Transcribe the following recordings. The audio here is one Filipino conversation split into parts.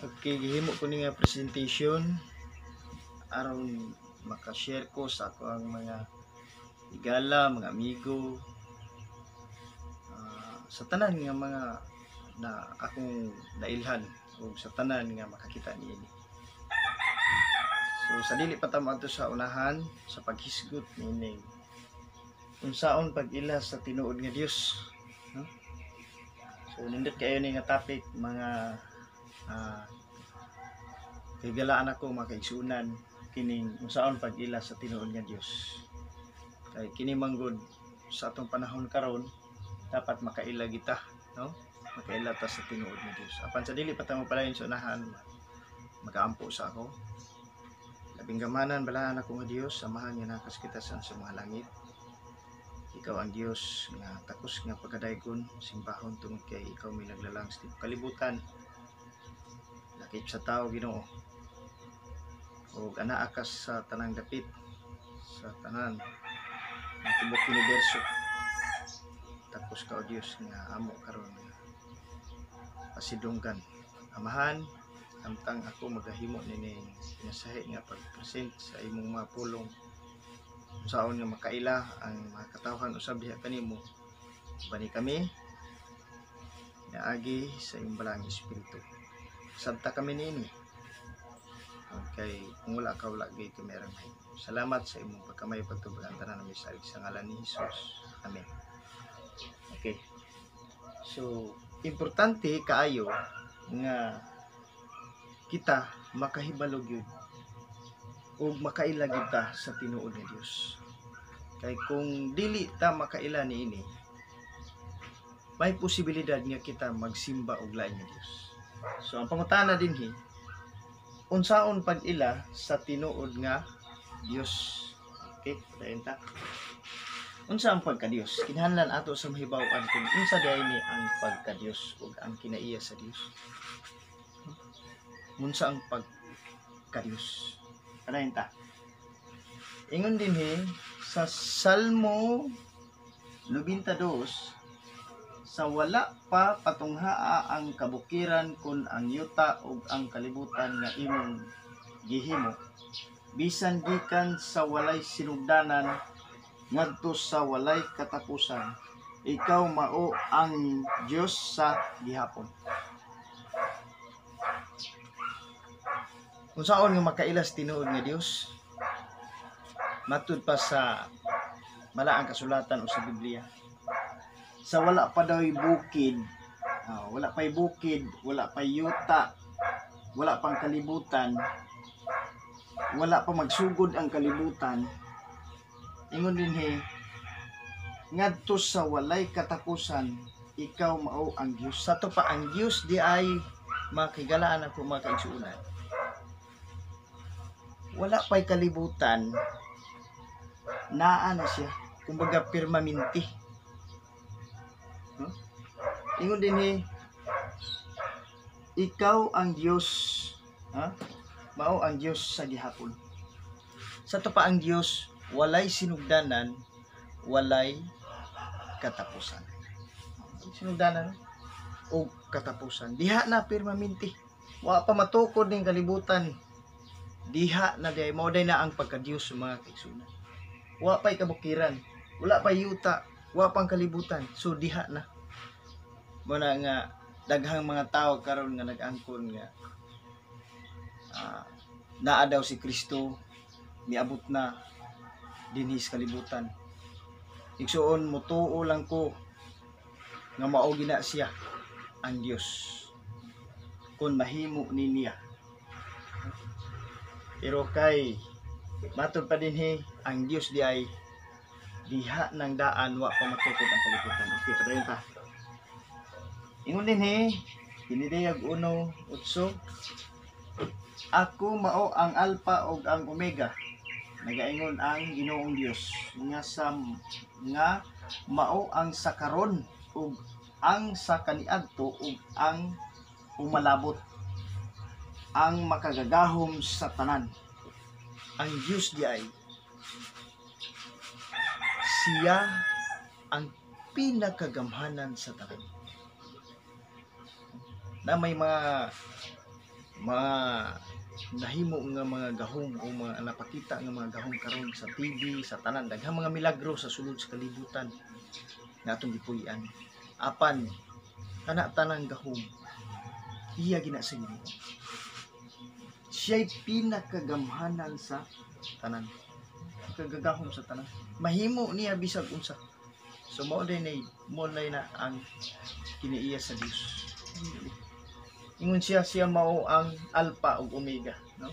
Okay, gihimo ko ni nga presentation aron maka-share ko sa ako ang mga higala, mga amigo, sa tanan nga mga na akong nailhan o sa tanan nga makakita niini. So sa dili pa ta moadto sa unahan sa paghisgot niini unsaon pag-ila sa tinuod nga Dios, no? So nindot kayo ni nga topic mga higalaan ako makaigsunan kining unsaon pag-ila sa tinuod nga Dios. Kay kini manggod sa atong panahon karon dapat makaila kita, no? Makaila ta sa tinuod nga Dios. Apan sa dili pa ta mo palayon sa unahan, magaampo sa ako. Labing gamanan balahan ako nga Dios, samahan nga nakas kita sa mga langit. Ikaw ang Dios nga takos nga pagkadaygon, simbahon tungod kay ikaw may naglalang sa kalibutan. Lakip sa tao Ginoo. O anaa ka sa tanang dapit, sa tanan ng tibok universo. Tapos ka o Dios nga amo karon pasidunggan. Amahan samtang ako magahimo nining pinasahi nga pag-present sa imong mga pulong unsaon nga makaila ang mga katawhan usab diha kanimo bani kami naagi sa imong balang espiritu. Sabta kami niini. Okay, kung wala ka wala gay kamera may. Salamat sa imong pagkamay pagtubagan tanan namin sa ngalan ni Hesus. Amen. Okay. So, importante kaayo nga kita makahibalog yun o makaila gyud ta sa tinuod nga Dios. Kay kung dili ta makaila niini, may posibilidad nga kita magsimba og lain nga Dios. So ang pangutana dinhi, unsaon pag-ila sa tinuod nga Dios? Okay, padayon ta. Unsa ang pagka-Dios? Kinahanglan ato sa mahibaw-an kung unsa diayni ang pagka-Dios ug ang kinaiya sa Dios. Unsa ang pagka-Dios? Padayon ta. Ingon dinhi sa Salmo 92, sa wala pa patunghaa ang kabukiran kun ang yuta ug ang kalibutan nga imong gihimo, bisan gikan sa walay sinugdanan ngadto sa walay katapusan, ikaw mao ang Dios sa gihapon. Unsaon nga makailas tinuod nga Dios? Matud pa sa balaang kasulatan o sa Biblia, sa wala pa daw bukid, wala pa'y bukid, wala pa'y yuta, wala pang kalibutan, wala pa magsugod ang kalibutan, ingon dinhi ngadto sa walay katapusan, ikaw mao ang Dios. Sa to pa ang Dios di ay makigalaan ako makaigsunan. Wala pa'y kalibutan, naa na siya, kumbaga permanente. Ingon dinhi ikaw ang Dios, mao ang Dios sa gihapon. Sa to pa ang Dios walay sinugdanan, walay katapusan. Sinugdanan o katapusan, diha na permanente. Wa pa matukod ning kalibutan, diha na day mao day na ang pagka-Dios sa mga kaigsunan. Wa pa'y kabukiran, wala pa'y yuta, wa pang kalibutan, so diha na. Muna nga daghang mga tao karon nga nag-angkon nga naa daw si Kristo, miabot na dinhi sa kalibutan. Igsuon mutuo lang ko nga mao gina siya ang Dios kun mahimo ni niya. Pero kay matud pa dinhi ang Dios di ay diha nang daan wa pa matukod ang kalibutan. Okay, padayon ta. Ingon dinhi Dinidayag 1:8, ako mao ang Alpha ug ang Omega, nagaingon ang Ginoong Dios, nga mao ang sakaron ug ang sa kaniadto ug ang umalabot, ang makagagahom sa tanan. Ang Dios di ay siya ang pinakagamhanan sa tanan. Na may mga mga nahimo nga mga gahom o mga napakita nga mga gahom karon sa TV, sa tanan, daghang mga milagro sa sulod sa kalibutan nga atong gipuy-an. Apan kana tanang gahom iya gina sa Ginoo. Siya'y pinakagamhanan sa tanan. Kagagahom sa tanan. Mahimo niya bisag unsa. So mao din na ang kiniiya sa Dios. Ingon siya mao ang alpha ug omega, no?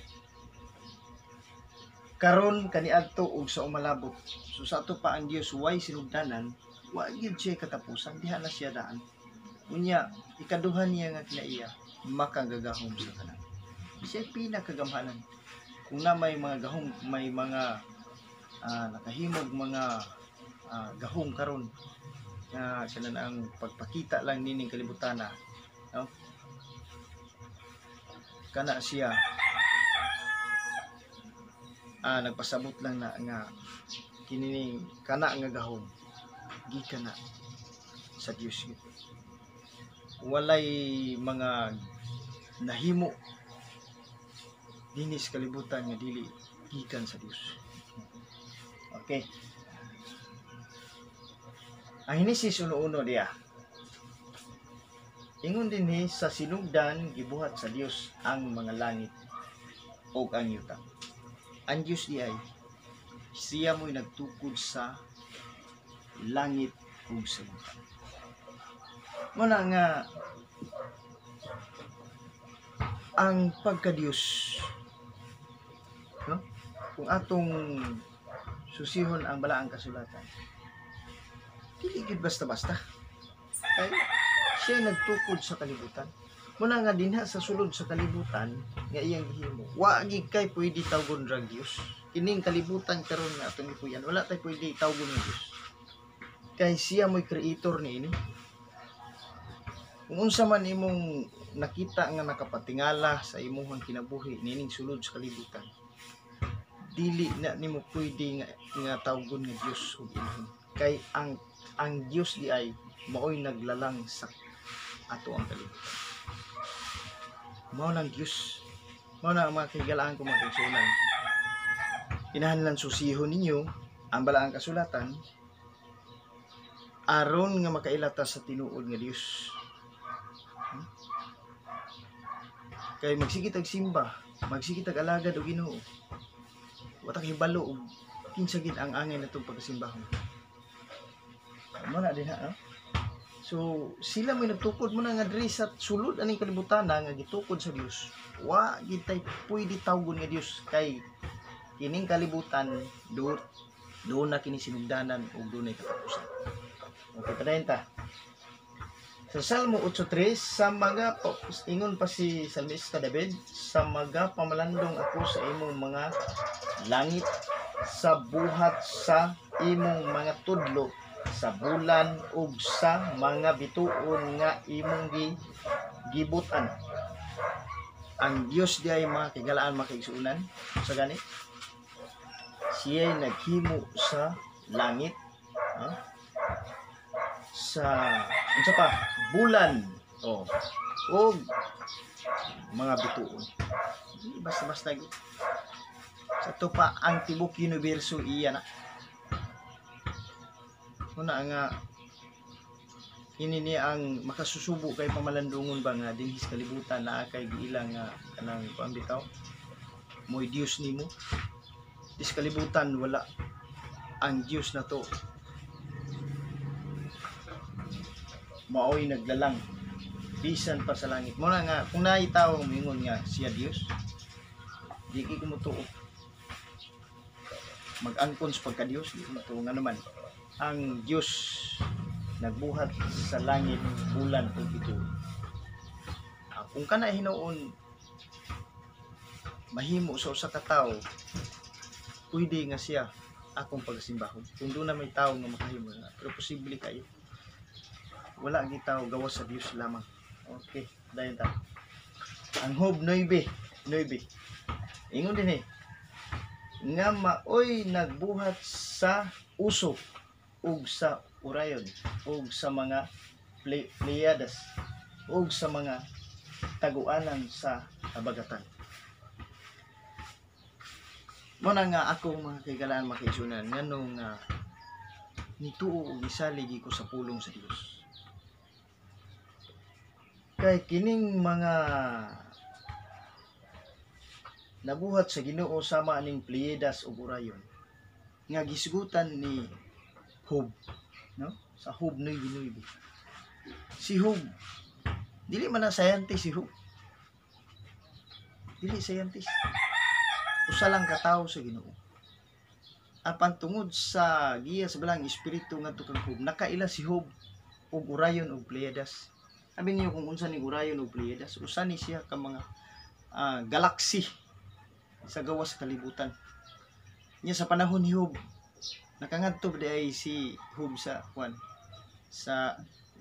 Karon kaniadto ug sa umalabot. So sa ato pa ang Dios way sinugdanan, wa gyud siya katapusan, diha na siya daan. Unya ikaduhan niya nga kinaiya, makagagahom sa tanan. Siya pinakagamhanan. Kung na may mga gahom, may mga nakahimog mga gahom karon nga kanan ang pagpakita lang nining kalibutan na, no? Kana siya nagpasabot lang na nga kini kana nga gahom gikan na sa Dios. Walay mga nahimo dinis kalibutan nga dili gikan sa Dios. Okay. Ang Henesis 1:1 diya. Ingon dinhi sa sinugdan gibuhat sa Dios ang mga langit ug ang yuta. Ang Dios di ay siya mo'y nagtukod sa langit ug sa yuta. Muna nga ang pagka-Dios, no? Kung atong susihon ang balaang kasulatan, dili gid basta-basta. Kay siya nagtukod sa kalibutan. Muna nga dinha sa sulod sa kalibutan nga iyang gihimo, wa gid kay pwede tawgon ra Dios. Kining kalibutan karon nga atong ipuyan, wala tay pwede tawgon nga Dios. Kay siya mo'y creator niini. Kung unsa man imong nakita nga nakapatingala sa imong kinabuhi nining sulod sa kalibutan, dili na nimo pwede nga tawgon nga Dios ug Ginoo. Kay ang Dios di ay mao'y naglalang sa ato ang kalibutan. Mao nang Dios. Mao na ang mga kahigalaan ko mga kaigsuonan. Kinahanglan susihon ninyo ang balaang kasulatan aron nga makailata sa tinuod nga Dios. Kay magsigit ag simba, magsigit ag alagad og Ginoo. Wa ta hibalo og kinsa gid ang angay natong pagsimbahon. Mao na dinha, no? So sila may nagtukod mo na nga diri sa sulod aning kalibutan nga gitukod sa Dios. Wa gid tay pwede tawgon nga Dios kay kining kalibutan doon na kini sinugdanan ug doon ay katapusan. Okay, padayon ta. Sa Salmo 8:3, sa mga ingon pa si Salmista David, sa mga pamalandong ako sa imong mga langit, sa buhat sa imong mga tudlo, sa bulan ug sa mga bituon nga imong gibutan. Ang Dios di ay mga kigalaan mga kaigsuonan sa gani. Siya ay naghimo sa langit, sa unsa pa bulan ug mga bituon. Basta-basta sa to pa ang tibok universo iya na. Una nga ini ni ang makasusubo kay pamalandungon ba nga dinhi sa kalibutan naa kay giilang nga kanang pambitaw moy Dios nimo. Dis kalibutan wala ang Dios na to. Mao'y naglalang bisan pa sa langit. Mo na nga kung naay tawo mingon nga siya Dios, di ki kumutuo. Mag-angkon sa pagka Dios, di kumutuo nga naman. Ang Dios nagbuhat sa langit, bulan ug bituon. Kung kana hinuon mahimo sa usa ka tawo, pwede nga siya akong pagsimbahon. Kung doon na may tawo nga makahimo na, pero posible kayo. Wala ang tao gawas sa Dios lamang. Okay, dayon ta. Ang Job 9:9. Ingon din nga maoy nagbuhat sa uso ug sa Orion ug sa mga Pleiades ug sa mga taguanan sa habagatan. Mo na nga ako mga kaigalaan makaisunan nganong nituo og isaligi ko sa pulong sa Dios. Kay kining mga nabuhat sa Ginoo sama ning Pleiades ug Orion nga gisgutan ni Job, no? Sa Job 9:9. Si Job dili man na scientist si Job. Dili scientist. Usa lang ka tawo sa Ginoo. Apan tungod sa giya sa balang espiritu ngadto kang Job, nakaila si Job og Orion ug Pleiades. Sabi niyo kung unsa ni Orion ug Pleiades, usa ni siya ka mga galaxy sa gawas sa kalibutan. Nya sa panahon ni Job, nakangadto ay si Job sa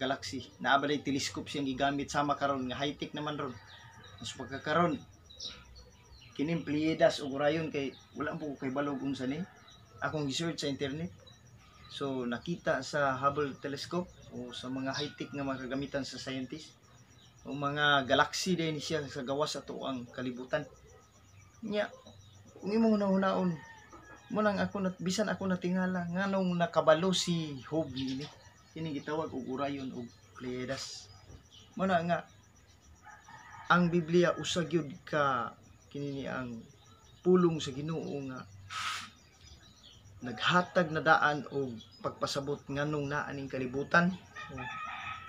galaxy. Naaba day telescope siyang gigamit sama karon nga high-tech naman ron. Mas pagkakaron kining Pleiades ug Orion kay wala po kay balog unsa ni. Akong research sa internet. So nakita sa Hubble telescope o sa mga high-tech nga mga kagamitan sa scientist o mga galaxy din siya sa gawas ato ang kalibutan. Nya kung imong hunaon mo nang ako bisan ako natingala nganong nakabalo si Job niini. Kini gitawag og Orion ug Pleiades. Mo na nga ang Biblia usa gyud ka kini ang pulong sa Ginoo nga naghatag na daan og pagpasabot nganong naa ning kalibutan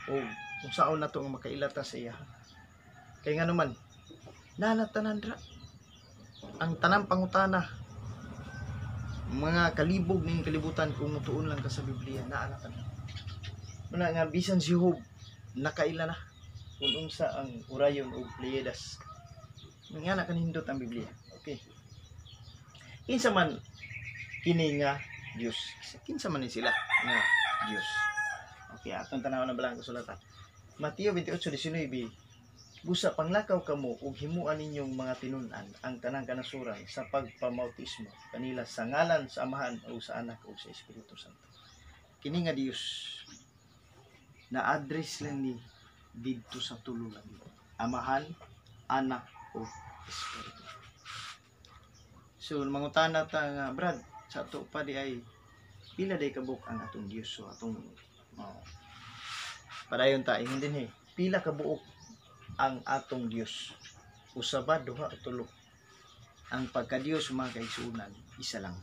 o kung saon nato nga makailata sa iya. Kay ngano man nanatanan ra ang tanang pangutana mga kalibog ning kalibutan kung mutuon lang ka sa Biblia naa na tanan. Muna nga bisan si Job nakaila na kung unsa ang Orion ug Pleiades. Nga na kanindot ang Biblia. Okay. Kinsa man kini nga Dios. Kinsa man ni sila nga Dios. Okay, atong tanaw na balang kasulatan. Mateo 28:19. Busa panglakaw kamo ug himuan ninyong mga tinun-an ang tanang kanasuran sa pagpamautismo kanila sa ngalan sa Amahan o sa Anak o sa Espiritu Santo. Kini nga Dios na address lang ni didto sa tulo lang. Amahan, Anak o Espiritu. So mangutana ta nga Brad, sa ato pa di ay pila day kabuk ang atong Dios. So atong padayon ta ingon din pila ka buok ang atong Dios. Usa ba, duha o tulo? Ang pagka-Dios mga kaigsuonan isa lang.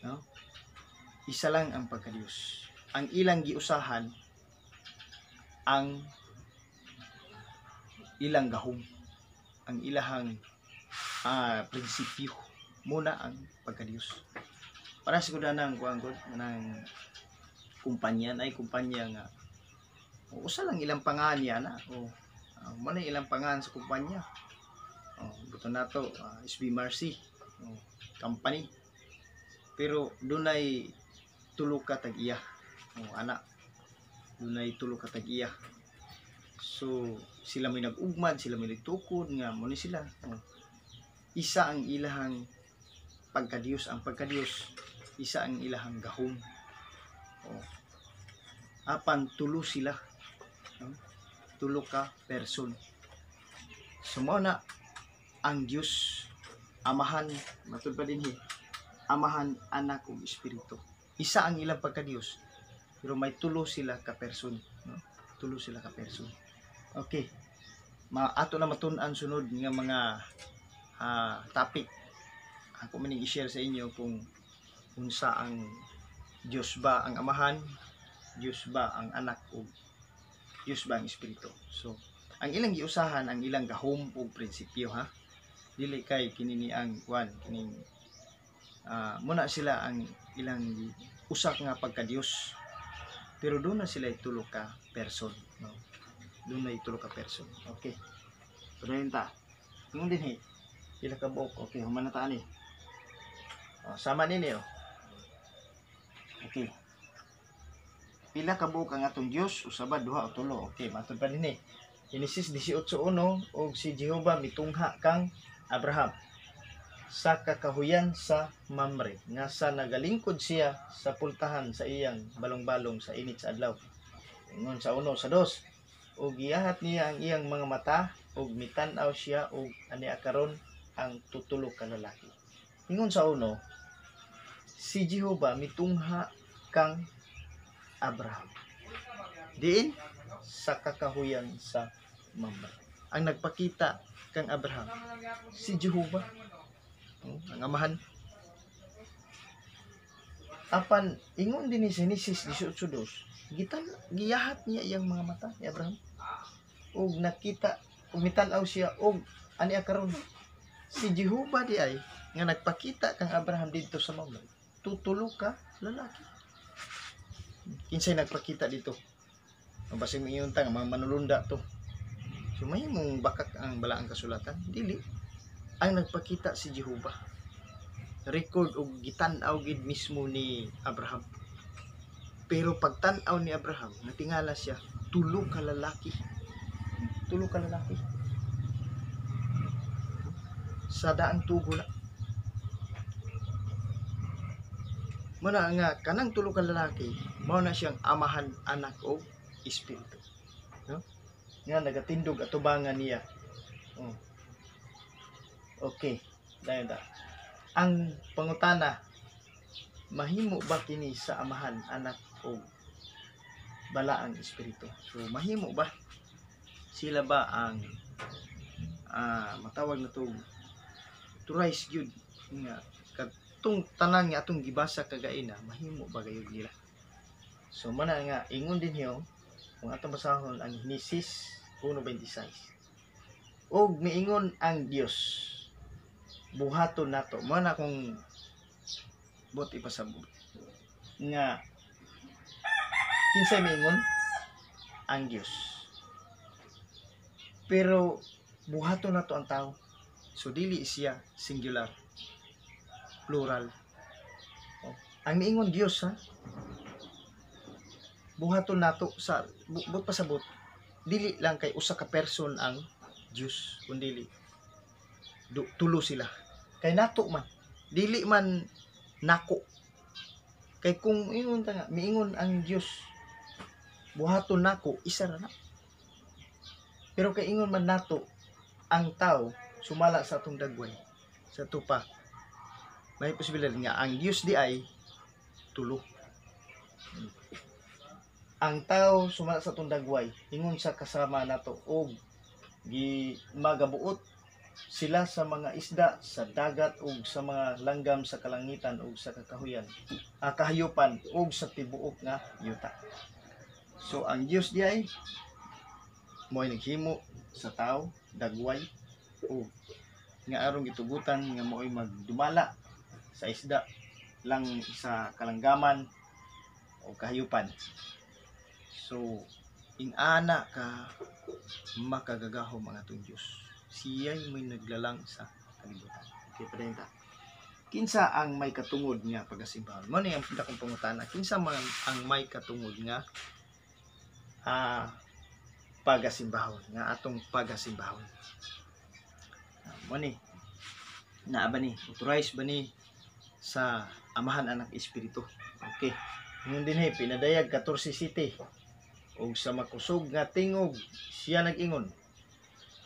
No? Isa lang ang pagka-Dios. Ang ilang giusahan ang ilang gahom, ang ilahang prinsipyo muna ang pagka-Dios. Para sa kudanang kuangkod ng kumpanya nga usa lang ilang pangalan na mo na ilang pangalan sa kumpanya. Buto nato SB Mercy company. Pero dunay tulo ka tag-iya. Anak. Dunay tulo ka tag-iya. So sila may nag-ugmad, sila may nagtukod nga mo ni sila. Isa ang ilahang pagka-Dios, ang pagka-Dios isa ang ilahang gahom. Apan tulo sila. Tulo ka person. Sumo na ang Dios, Amahan, matud pa din Amahan, Anak ug Espiritu. Isa ang ilang pagka-Dios. Pero may tulo sila ka person, no? Tulo sila ka person. Okay. Ato na matun-an sunod nga mga topic. Ako man i-share sa inyo kung unsa ang Dios ba ang Amahan, Dios ba ang Anak o Dios ba ang Espiritu. So, ang ilang giusahan ang ilang gahom o prinsipyo ha. Dili kay kini ang kining muna sila ang ilang usak nga pagka-Dios. Pero doon na sila tulo ka person, no? Doon na tulo ka person. Okay. Tunayin ta. Ingon din pila ka buok. Okay, human na ta ani. Sama nini Okay. Pila ka buok ang atong Dios, usa ba, duha o tulo. Okay, matud pa dinhi. Genesis 18:1 og si Jehova mitungha kang Abraham sa kakahuyan sa Mamre nga sa nagalingkod siya sa pultahan sa iyang balong-balong sa init sa adlaw. Ingon sa 1 sa 2. ug giyahat niya ang iyang mga mata ug mitan-aw siya ug ania karon ang tutulo ka lalaki. Ingon sa uno, si Jehova mitungha kang Abraham diin sa kakahuyan sa Mamre. Ang nagpakita kang Abraham si Jehova, ang amahan. Apan ingon din ni Genesis 18:2, giyahat niya iyang mga mata ni Abraham ug nakita ug mitan-aw siya ug ania karon si Jehova di ay nga nagpakita kang Abraham didto sa Mamre, tutulo ka lalaki. Kinsay nagpakita dito? Mabasig mo iyon tang mga manulunda to. So may mong bakak ang balaang kasulatan, dili. Ang nagpakita si Jehova. Record og gitan-aw gid mismo ni Abraham. Pero pagtan-aw ni Abraham, natingala siya tulo ka lalaki. Tulo ka lalaki. Sa daang tugo na. Muna nga kanang tulo ka lalaki, mao na siyang amahan, anak o espiritu. No? Nga nagatindog atubangan niya. Okay, dayon ta. Ang pangutana, mahimo ba kini sa amahan, anak o balaang espiritu? So mahimo ba? Sila ba ang matawag na to authorized gyud nga katong tanan nga atong gibasa kagaina, mahimo ba gayud nila? So mana nga ingon din hiyo kung atong basahon ang Genesis 1:26. Og miingon ang Dios, buhaton nato. Mana kung bot ipasabot nga kinsay miingon ang Dios. Pero buhaton nato ang tao. So dili siya singular, plural. Ang miingon Dios ha. Buhaton nato sa bot pasabot, dili lang kay usa ka person ang Dios, kundi tulo sila. Kay nato man, dili man nako. Kay kung ingon ta nga miingon ang Dios, buhaton nako, isa ra na. Pero kay ingon man nato ang tao sumala sa atong dagway, sa tupa, may posibilidad nga ang Dios di ay tulo. Ang tao sumala sa atong dagway, ingon sa kasama nato og magabuot sila sa mga isda sa dagat ug sa mga langgam sa kalangitan ug sa kakahuyan, kahayupan ug sa tibuok nga yuta. So ang Dios di ay mo'y naghimo sa tao, dagway, ug nga aron gitugutan nga mo'y magdumala sa isda lang sa kalanggaman o kahayupan. So ingana ka makagagahom ang atong Dios. Siya'y may naglalang sa kalibutan. Okay, padayta. Kinsa ang may katungod nga pagasimbahan? Mo ni ang pinakang pangutana. Kinsa man ang may katungod nga pagasimbahon, nga atong pagasimbahon? Mo ni naa ba ni authorized ba ni sa amahan, anak, espiritu? Okay. Ngun dinhi pinadayag 14 city ug sa makusog nga tingog siya nag-ingon,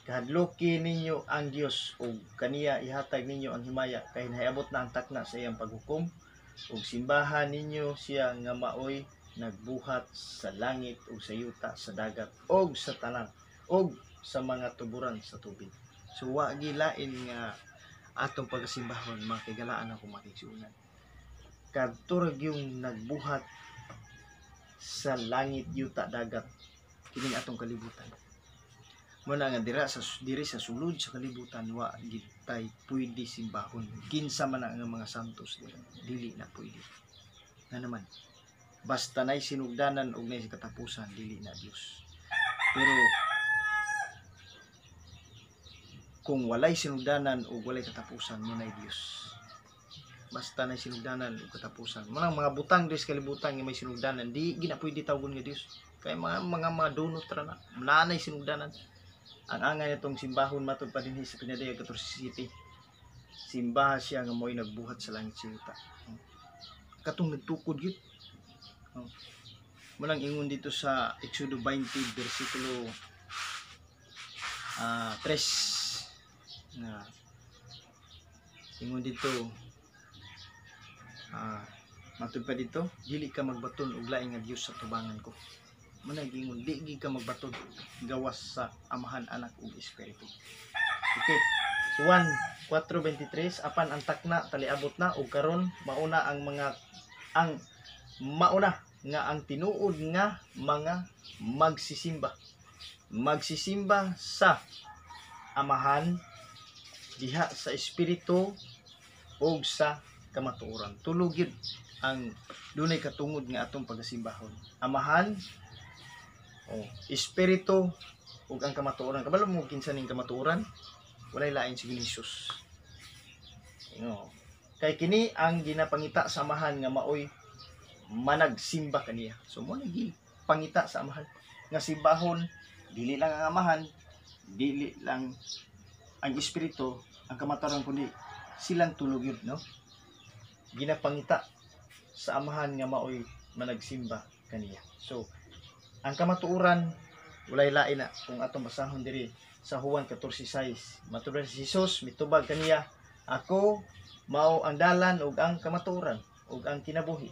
kahadloki ninyo ang Dios ug kaniya ihatag ninyo ang himaya kay nahiabot na ang takna sa iyang paghukom, ug simbahan ninyo siya nga maoy nagbuhat sa langit ug sa yuta, sa dagat ug sa tanan ug sa mga tuburan sa tubig. So wa gilain nga atong pagasimbahon makigalaan ako makigsunan. Kadto yung nagbuhat sa langit, yuta, dagat, kining atong kalibutan. Muna nga diri sa sulod sa kalibutan wa gid tay pwede simbahon. Kinsa man ang mga santos dili na pwede. Na naman basta nay sinugdanan og nay katapusan, dili na Dios. Pero kung walay sinugdanan o walay katapusan, mo nay Dios. Basta nay sinugdanan o katapusan. Manang mga butang des kalibutan nga may sinugdanan, di gina pwede tawgon nga Dios. Kay mga donut ra na, nanay sinugdanan. Ang angay nitong simbahon matud pa dinhi sa pinadayag 14 city. Simbahan siya nga mo'y nagbuhat sa langit sa yuta. Katong nagtukod gyud. Munang ingon dito sa Exodo 20 versikulo 3 na ingon dito matud pa dito, dili ka magbaton og laing nga Dios sa tubangan ko. Munang ingon di ka magbaton gawas sa Amahan, Anak ug Espiritu. Okay. So 1:4:23 apan ang takna taliabot na ug karon mauna nga ang tinuod nga mga magsisimba sa Amahan diha sa Espiritu ug sa kamatuoran. Tulo gyud ang dunay katungod nga atong pagasimbahon. Amahan, Espiritu ug ang kamatuoran. Kabalo mo kinsa ning kamatuoran? Walay lain si Jesus. Kay kini ang ginapangita sa Amahan nga maoy managsimba kaniya. So mo nagi pangita sa Amahan nga simbahon dili lang ang Amahan, dili lang ang Espiritu, ang kamatuoran kundi silang tulog yun, no? Ginapangita sa Amahan nga maoy managsimba kaniya. So ang kamatuoran walay lain na kung atong basahon diri sa Juan 14:6. Matubag si Jesus mitubag kaniya, ako mao ang dalan ug ang kamatuoran ug ang kinabuhi.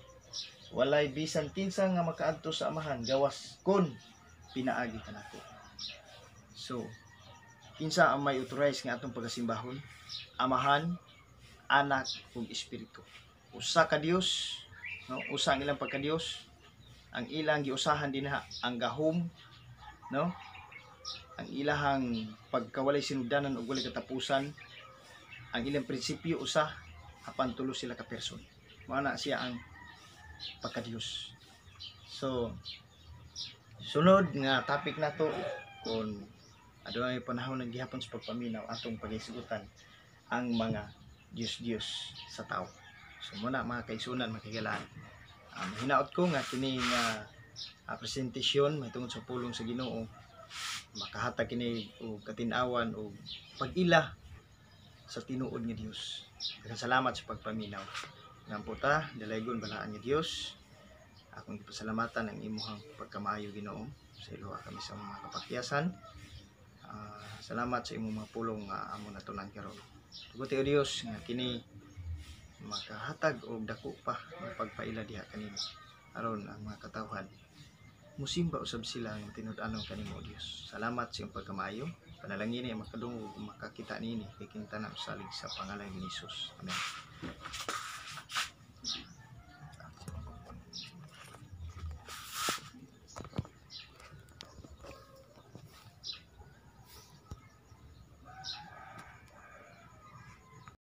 Walay bisan kinsa nga makaadto sa Amahan gawas kun pinaagi kanako. So, kinsa ang may authorize nga atong pagasimbahon? Amahan, Anak ug Espiritu. Usa ka Dios, no? Usa ang ilang pagka-Dios. Ang ilang giusahan dinha ang gahom, no? Ang ilahang pagkawalay sinugdanan ug walay katapusan. Ang ilang prinsipyo usa, apan tulo sila ka person. Mao na siya ang pagka-Dios. So, sunod nga topic nato kung adunay panahon ng gihapon sa pagpaminaw atong paghisigutan ang mga Diyos sa tao. So muna mga kaisunan, makigalaan. Hinaot ko nga kini nga presentasyon may tungod sa pulong sa Ginoo makahatag kini og katin-awan o pag-ila sa tinuod nga Dios. Daghang salamat sa pagpaminaw. Ngampo ta, dalaygon balaan nga Dios. Akong gipasalamatan ang imuhang pagkamaayo Ginoo sa iluha kami sa mga kapakyasan. Salamat sa imong mga pulong nga amo natunan karon. Tuguti o Dios nga kini makahatag og dako pa ng pagpaila diha kanimo aron ang mga katawhan musimba usab sila nga tinud-anon kanimo Dios. Salamat sa imong pagkamaayo. Panalangin ni makadungog makakita nini kay kintanan salig sa pangalan ni Jesus. Amen.